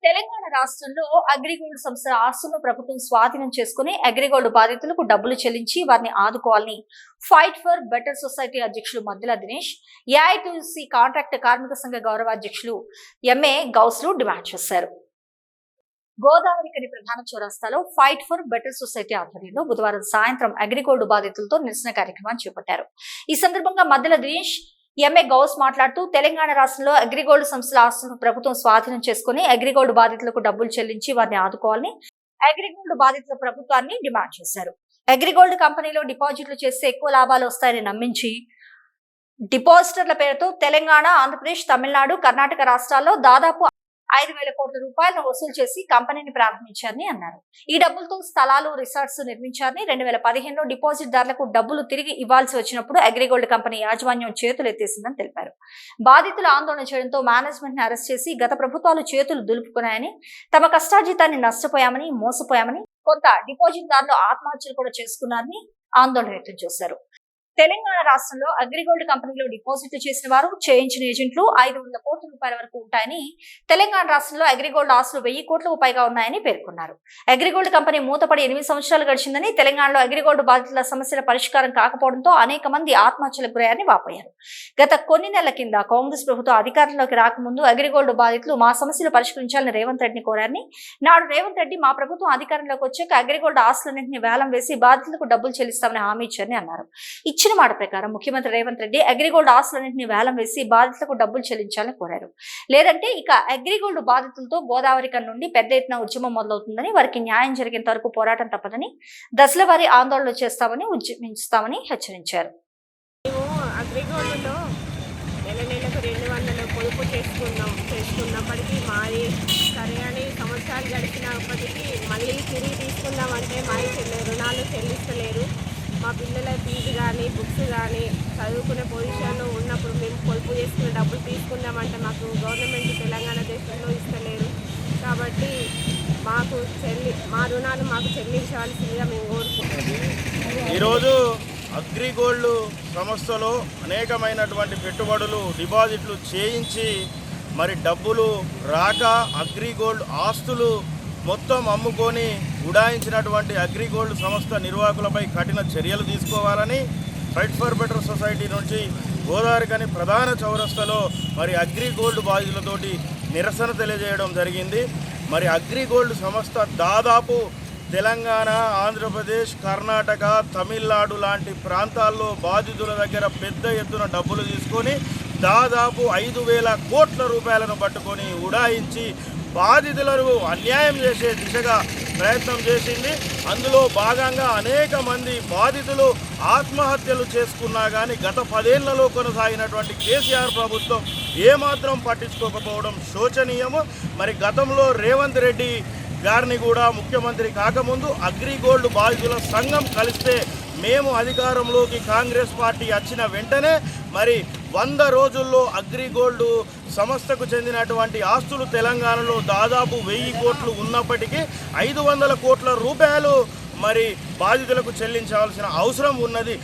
తెలంగాణ రాష్ట్రంలో అగ్రిగోల్డ్ సంస్థల ఆస్తులను ప్రభుత్వం స్వాధీనం చేసుకుని అగ్రిగోల్డ్ బాధితులకు డబ్బులు చెల్లించి వారిని ఆదుకోవాలని ఫైట్ ఫర్ బెటర్ సొసైటీ అధ్యక్షులు మద్దుల దినేష్, ఏఐటీయూసీ కాంట్రాక్ట్ కార్మిక సంఘ గౌరవ అధ్యక్షులు ఎంఏ గౌస్లు డిమాండ్ చేశారు. గోదావరికని ప్రధాన చౌరస్తాలో ఫైట్ ఫర్ బెటర్ సొసైటీ ఆధ్వర్యంలో బుధవారం సాయంత్రం అగ్రిగోల్డ్ బాధితులతో నిరసన కార్యక్రమాన్ని చేపట్టారు. ఈ సందర్భంగా మద్దుల దినేష్, ఎంఏ గౌస్ మాట్లాడుతూ తెలంగాణ రాష్ట్రంలో అగ్రిగోల్డ్ సంస్థల ఆస్తులను ప్రభుత్వం స్వాధీనం చేసుకుని అగ్రిగోల్డ్ బాధితులకు డబ్బులు చెల్లించి వారిని ఆదుకోవాలని అగ్రిగోల్డ్ బాధితుల ప్రభుత్వాన్ని డిమాండ్ చేశారు. అగ్రిగోల్డ్ కంపెనీలో డిపాజిట్లు చేస్తే ఎక్కువ లాభాలు వస్తాయని నమ్మించి డిపాజిటర్ల పేరుతో తెలంగాణ, ఆంధ్రప్రదేశ్, తమిళనాడు, కర్ణాటక రాష్ట్రాల్లో దాదాపు 5,000 కోట్ల రూపాయలను వసూలు చేసి కంపెనీని ప్రారంభించారని అన్నారు. ఈ డబ్బులతో స్థలాలు, రిసార్ట్స్ నిర్మించారని 2015లో డిపాజిట్దారులకు డబ్బులు తిరిగి ఇవ్వాల్సి వచ్చినప్పుడు అగ్రిగోల్డ్ కంపెనీ యాజమాన్యం చేతులు ఎత్తేసిందని తెలిపారు. బాధితులు ఆందోళన చేయడంతో మేనేజ్మెంట్ ని అరెస్ట్ చేసి గత ప్రభుత్వాలు చేతులు దులుపుకున్నాయని, తమ కష్టార్జితాన్ని నష్టపోయామని, మోసపోయామని, కొంత డిపాజిట్దారులు ఆత్మహత్యలు కూడా చేసుకున్నారని ఆందోళన వ్యక్తం చేశారు. తెలంగాణ రాష్ట్రంలో అగ్రిగోల్డ్ కంపెనీలో డిపాజిట్లు చేసిన వారు, చేయించిన ఏజెంట్లు 500 కోట్ల రూపాయల వరకు ఉంటాయని, తెలంగాణ రాష్ట్రంలో అగ్రిగోల్డ్ ఆస్తులు 1000 కోట్లకు పైగా ఉన్నాయని పేర్కొన్నారు. అగ్రిగోల్డ్ కంపెనీ మూతపడి 8 సంవత్సరాలు గడిచిందని, తెలంగాణలో అగ్రిగోల్డ్ బాధితుల సమస్యల పరిష్కారం కాకపోవడంతో అనేక మంది ఆత్మహత్యలకు గురయ్యారని వాపోయారు. గత కొన్ని నెలల కింద కాంగ్రెస్ ప్రభుత్వం అధికారంలోకి రాకముందు అగ్రిగోల్డ్ బాధితులు మా సమస్యలు పరిష్కరించాలని రేవంత్ రెడ్డిని కోరారని, నాడు రేవంత్ రెడ్డి మా ప్రభుత్వం అధికారంలోకి వచ్చాక అగ్రిగోల్డ్ ఆస్తులన్నింటినీ వేలం వేసి బాధితులకు డబ్బులు చెల్లిస్తామని హామీ ఇచ్చారని అన్నారు. ఇచ్చిన మాట ప్రకారం ముఖ్యమంత్రి రేవంత్ రెడ్డి అగ్రిగోల్డ్ ఆస్తులన్నింటినీ వేలం వేసి బాధితులకు డబ్బులు చెల్లించాలని కోరారు. లేదంటే ఇక అగ్రిగోల్డ్ బాధితులతో గోదావరికని నుండి పెద్ద ఎత్తున ఉద్యమం మొదలవుతుందని, వారికి న్యాయం జరిగేంత వరకు పోరాటం తప్పదని, దశల వారీ ఆందోళనలు చేస్తామని ఉద్యమిస్తామని హెచ్చరించారు. అగ్రిగోల్డ్లో నెలకు 200 పొదుపు చేసుకున్నప్పటికీ మాది సరే అని సంవత్సరాలు గడిచినప్పటికీ మళ్ళీ తిరిగి తీసుకుందామంటే మాది రుణాలు చెల్లిస్తలేరు. మా పిల్లల ఫీజు కానీ, బుక్స్ కానీ చదువుకునే పొజిషన్లో ఉన్నప్పుడు మేము పొదుపు చేసుకునే డబ్బులు తీసుకుందామంటే మాకు గవర్నమెంట్ తెలంగాణ దేశంలో ఇస్తలేరు. కాబట్టి మా రుణాలు మాకు చెల్లించవలసిందిగా మేము కోరుకుంటున్నాం. ఈరోజు అగ్రిగోల్డ్ సంస్థలో అనేకమైనటువంటి పెట్టుబడులు, డిపాజిట్లు చేయించి మరి డబ్బులు రాక అగ్రిగోల్డ్ ఆస్తులు మొత్తం అమ్ముకొని ఉడాయించినటువంటి అగ్రిగోల్డ్ సంస్థ నిర్వాహకులపై కఠిన చర్యలు తీసుకోవాలని ఫైట్ ఫర్ బెటర్ సొసైటీ నుంచి గోదావరికని ప్రధాన చౌరస్తాలో మరి అగ్రిగోల్డ్ బాధితులతోటి నిరసన తెలియజేయడం జరిగింది. మరి అగ్రిగోల్డ్ సంస్థ దాదాపు తెలంగాణ, ఆంధ్రప్రదేశ్, కర్ణాటక, తమిళనాడు లాంటి ప్రాంతాల్లో బాధితుల దగ్గర పెద్ద ఎత్తున డబ్బులు తీసుకొని దాదాపు 5,000 కోట్ల రూపాయలను పట్టుకొని ఉడాయించి బాధితులను అన్యాయం చేసే దిశగా ప్రయత్నం చేసింది. అందులో భాగంగా అనేక మంది బాధితులు ఆత్మహత్యలు చేసుకున్నా కానీ గత 10 ఏళ్లలో కొనసాగినటువంటి కేసీఆర్ ప్రభుత్వం ఏమాత్రం పట్టించుకోకపోవడం శోచనీయము. మరి గతంలో రేవంత్ రెడ్డి గారిని కూడా ముఖ్యమంత్రి కాకముందు అగ్రిగోల్డ్ బాధితుల సంఘం కలిస్తే మేము అధికారంలోకి కాంగ్రెస్ పార్టీ వచ్చిన వెంటనే మరి 100 రోజుల్లో అగ్రిగోల్డ్ సంస్థకు చెందినటువంటి ఆస్తులు తెలంగాణలో దాదాపు 1000 కోట్లు ఉన్నప్పటికీ 500 కోట్ల రూపాయలు మరి బాధితులకు చెల్లించాల్సిన అవసరం ఉన్నది.